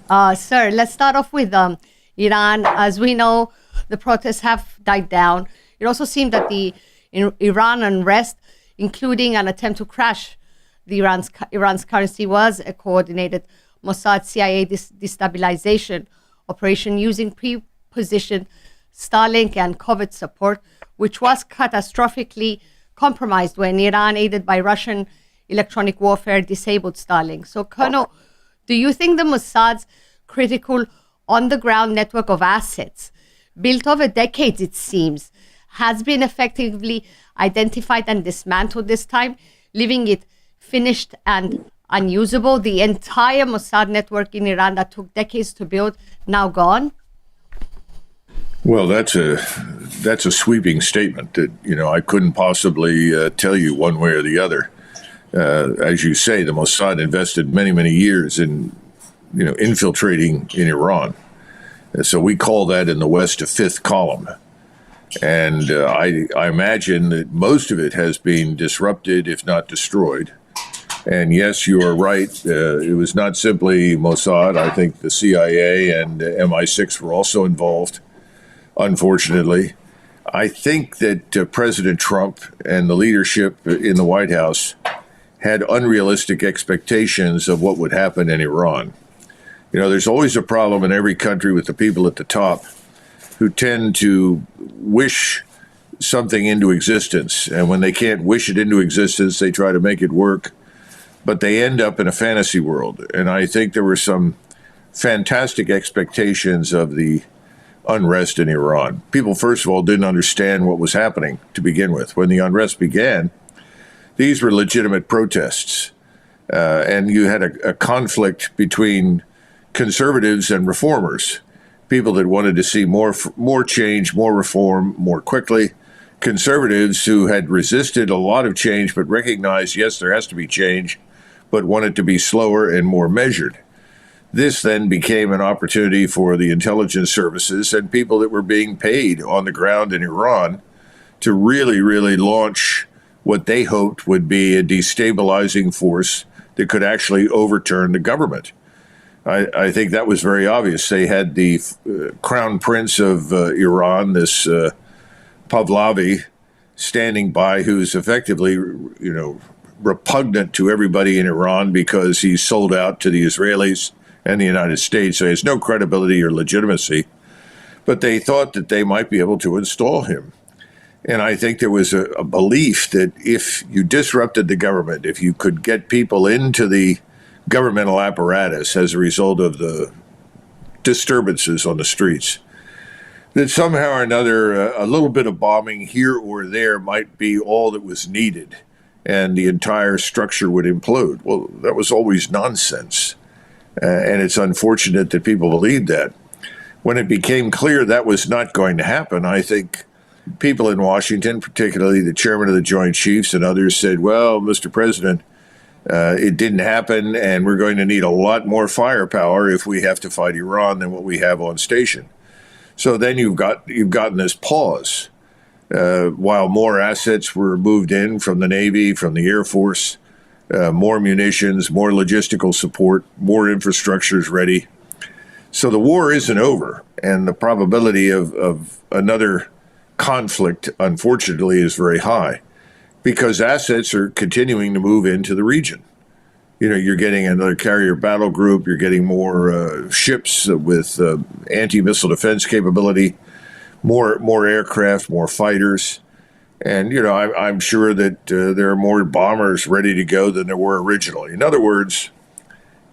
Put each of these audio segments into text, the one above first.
Sir, let's start off with Iran. As we know, the protests have died down. It also seemed that the Iran unrest, including an attempt to crash Iran's currency, was a coordinated Mossad CIA destabilization operation using pre-positioned Starlink and covert support, which was catastrophically compromised when Iran, aided by Russian electronic warfare, disabled Starlink. So, Colonel, do you think the Mossad's critical on-the-ground network of assets, built over decades, it seems, has been effectively identified and dismantled this time, leaving it finished and unusable? The entire Mossad network in Iran that took decades to build, now gone? Well, that's a sweeping statement that, I couldn't possibly tell you one way or the other. As you say, the Mossad invested many, many years in, infiltrating in Iran. So we call that in the West a fifth column. And I imagine that most of it has been disrupted, if not destroyed. And yes, you are right. It was not simply Mossad. I think the CIA and MI6 were also involved, unfortunately. I think that President Trump and the leadership in the White House had unrealistic expectations of what would happen in Iran. There's always a problem in every country with the people at the top who tend to wish something into existence. And when they can't wish it into existence, they try to make it work. But they end up in a fantasy world. And I think there were some fantastic expectations of the unrest in Iran. People, first of all, didn't understand what was happening to begin with. When the unrest began, these were legitimate protests. And you had a conflict between conservatives and reformers, people that wanted to see more change, more reform, more quickly. Conservatives who had resisted a lot of change but recognized, yes, there has to be change, but wanted to be slower and more measured. This then became an opportunity for the intelligence services and people that were being paid on the ground in Iran to really, really launch what they hoped would be a destabilizing force that could actually overturn the government. I think that was very obvious. They had the crown prince of Iran, this Pahlavi, standing by, who's effectively, repugnant to everybody in Iran because he's sold out to the Israelis and the United States. So he has no credibility or legitimacy. But they thought that they might be able to install him. And I think there was a belief that if you disrupted the government, if you could get people into the governmental apparatus as a result of the disturbances on the streets, that somehow or another a little bit of bombing here or there might be all that was needed and the entire structure would implode. Well, that was always nonsense. And it's unfortunate that people believed that. When it became clear that was not going to happen, I think people in Washington, particularly the chairman of the Joint Chiefs and others, said, well, Mr. President, it didn't happen, and we're going to need a lot more firepower if we have to fight Iran than what we have on station. So then you've gotten this pause while more assets were moved in from the Navy, from the Air Force, more munitions, more logistical support, more infrastructures ready. So the war isn't over, and the probability of another conflict, unfortunately, is very high, because assets are continuing to move into the region. You're getting another carrier battle group, you're getting more ships with anti-missile defense capability, more aircraft, more fighters. And, I'm sure that there are more bombers ready to go than there were originally. In other words,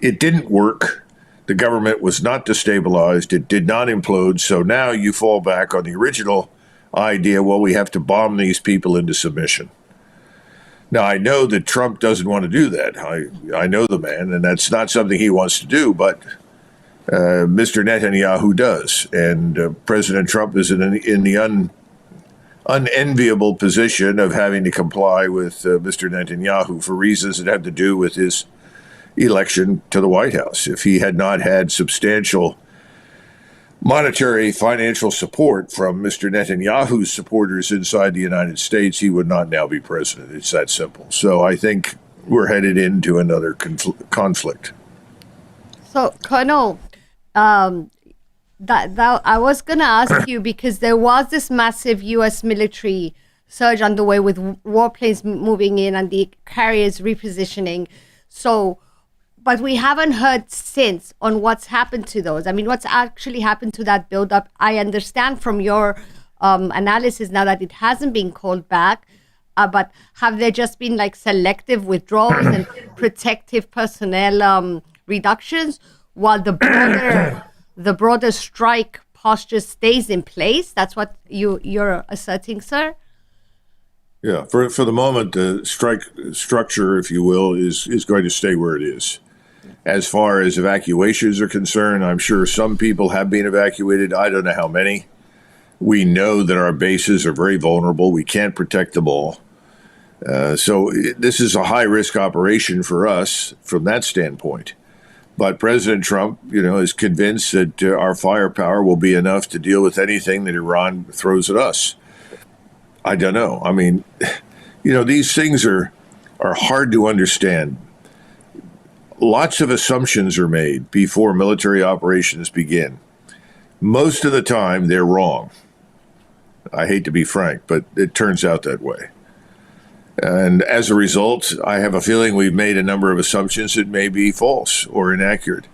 it didn't work. The government was not destabilized. It did not implode. So now you fall back on the original idea, well, we have to bomb these people into submission. Now, I know that Trump doesn't want to do that. I know the man, and that's not something he wants to do, but Mr. Netanyahu does. And President Trump is in the unenviable position of having to comply with Mr. Netanyahu for reasons that have to do with his election to the White House. If he had not had substantial monetary financial support from Mr. Netanyahu's supporters inside the United States, he would not now be president. It's that simple. So I think we're headed into another conflict. So, Colonel, that I was gonna ask you, because there was this massive U.S. military surge underway with warplanes moving in and the carriers repositioning. So, but we haven't heard since on what's happened to those. I mean, what's actually happened to that buildup? I understand from your analysis now that it hasn't been called back, but have there just been like selective withdrawals and protective personnel reductions while the broader strike posture stays in place? That's what you're asserting, sir? Yeah, for the moment, the strike structure, if you will, is going to stay where it is. As far as evacuations are concerned, I'm sure some people have been evacuated. I don't know how many. We know that our bases are very vulnerable. We can't protect them all. So this is a high-risk operation for us from that standpoint. But President Trump, is convinced that our firepower will be enough to deal with anything that Iran throws at us. I don't know. I mean, these things are hard to understand. Lots of assumptions are made before military operations begin. Most of the time, they're wrong. I hate to be frank, but it turns out that way. And as a result, I have a feeling we've made a number of assumptions that may be false or inaccurate.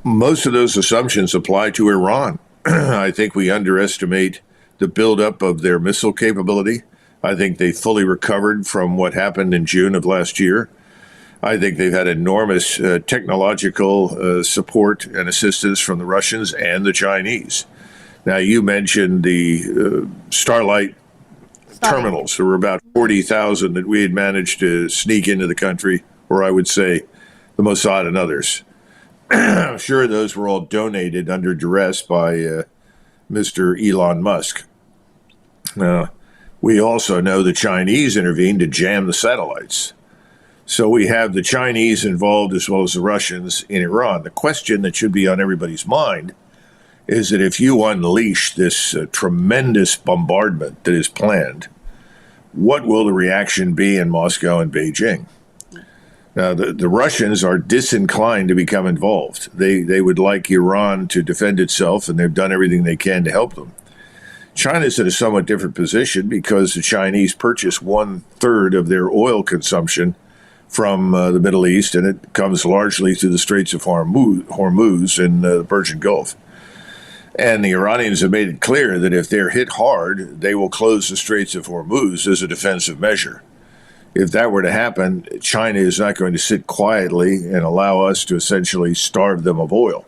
Most of those assumptions apply to Iran. I think we underestimate the buildup of their missile capability. I think they fully recovered from what happened in June of last year. I think they've had enormous technological support and assistance from the Russians and the Chinese. Now, you mentioned the Starlight terminals. There were about 40,000 that we had managed to sneak into the country, or I would say the Mossad and others. I'm sure those were all donated under duress by Mr. Elon Musk. We also know the Chinese intervened to jam the satellites. So we have the Chinese involved as well as the Russians in Iran. The question that should be on everybody's mind is that if you unleash this tremendous bombardment that is planned, what will the reaction be in Moscow and Beijing? Now, the Russians are disinclined to become involved. They would like Iran to defend itself, and they've done everything they can to help them. China's in a somewhat different position because the Chinese purchase 1/3 of their oil consumption from the Middle East, and it comes largely through the Straits of Hormuz in the Persian Gulf. And the Iranians have made it clear that if they're hit hard, they will close the Straits of Hormuz as a defensive measure. If that were to happen, China is not going to sit quietly and allow us to essentially starve them of oil.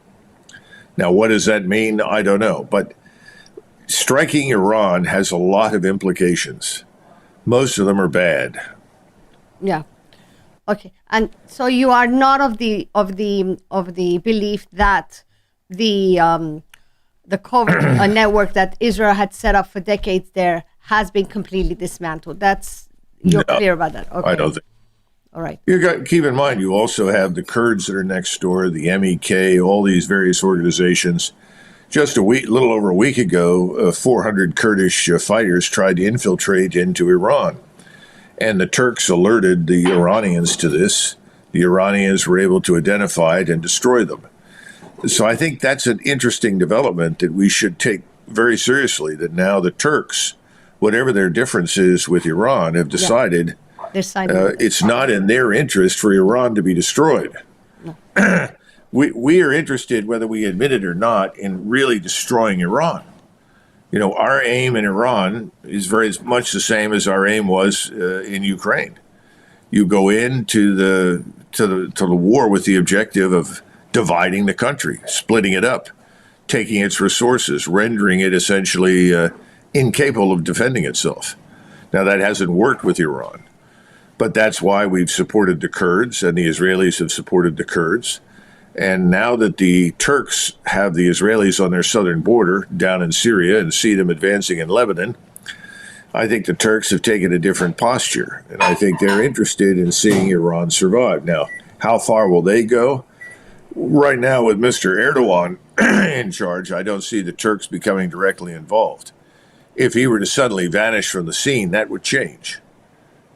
Now, what does that mean? I don't know. But striking Iran has a lot of implications. Most of them are bad. Yeah. Okay. And so you are not of the belief that the covert network that Israel had set up for decades there has been completely dismantled. You're clear about that. Okay. I don't think. All right. Keep in mind, you also have the Kurds that are next door, the MEK, all these various organizations. Just little over a week ago, 400 Kurdish fighters tried to infiltrate into Iran. And the Turks alerted the Iranians to this. The Iranians were able to identify it and destroy them. So I think that's an interesting development that we should take very seriously, that now the Turks, whatever their differences with Iran, have decided it's not in their interest for Iran to be destroyed. No. We are interested, whether we admit it or not, in really destroying Iran. Our aim in Iran is very much the same as our aim was in Ukraine. You go into the war with the objective of dividing the country, splitting it up, taking its resources, rendering it essentially incapable of defending itself. Now, that hasn't worked with Iran, but that's why we've supported the Kurds, and the Israelis have supported the Kurds. And now that the Turks have the Israelis on their southern border down in Syria and see them advancing in Lebanon, I think the Turks have taken a different posture. And I think they're interested in seeing Iran survive. Now, how far will they go? Right now, with Mr. Erdogan in charge, I don't see the Turks becoming directly involved. If he were to suddenly vanish from the scene, that would change.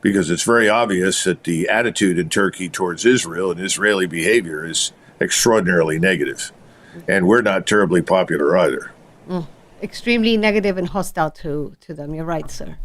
Because it's very obvious that the attitude in Turkey towards Israel and Israeli behavior is extraordinarily negative. and we're not terribly popular either. Extremely negative and hostile to them. You're right, sir.